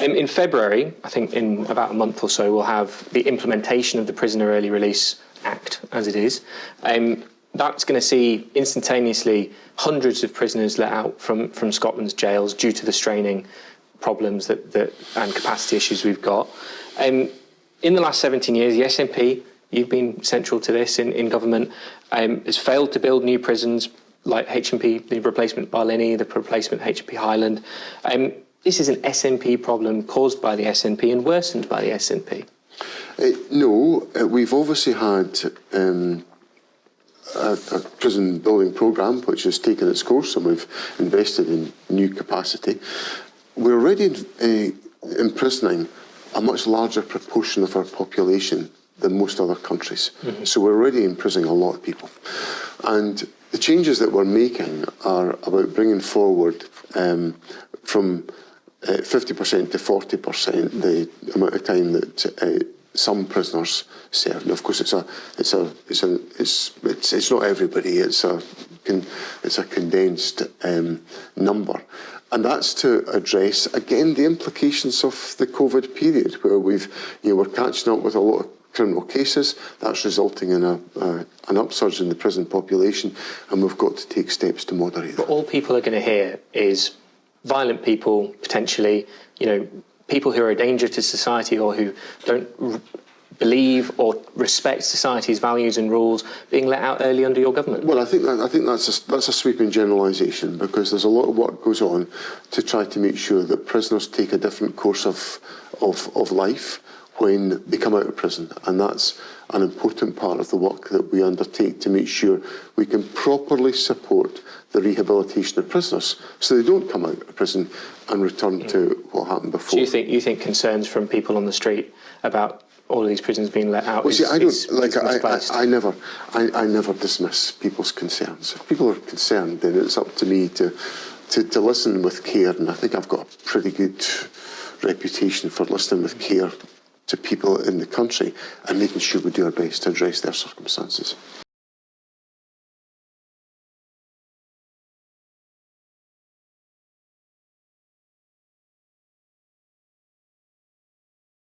In February, I think in about a month or so, we'll have the implementation of the Prisoner Early Release Act, as it is. That's going to see instantaneously hundreds of prisoners let out from Scotland's jails due to the straining problems and capacity issues we've got. In the last 17 years, the SNP, you've been central to this in government, has failed to build new prisons like HMP, the replacement Barlinnie, the replacement HMP Highland. This is an SNP problem caused by the SNP and worsened by the SNP. No, we've obviously had a prison building programme which has taken its course, and we've invested in new capacity. We're already imprisoning a much larger proportion of our population than most other countries. Mm-hmm. So we're already imprisoning a lot of people. And the changes that we're making are about bringing forward from 50% to 40% the amount of time that some prisoners serve. And of course, it's not everybody. It's a condensed number, and that's to address again the implications of the COVID period, where we're catching up with a lot of criminal cases. That's resulting in an upsurge in the prison population, and we've got to take steps to moderate that. But all people are going to hear is violent people, potentially, people who are a danger to society or who don't believe or respect society's values and rules being let out early under your government. Well, I think that's a sweeping generalisation, because there's a lot of work goes on to try to make sure that prisoners take a different course of life when they come out of prison, and that's an important part of the work that we undertake to make sure we can properly support the rehabilitation of prisoners so they don't come out of prison and return to what happened before. So you think concerns from people on the street about all of these prisons being let out I never dismiss people's concerns. If people are concerned, then it's up to me to listen with care, and I think I've got a pretty good reputation for listening with care to people in the country and making sure we do our best to address their circumstances.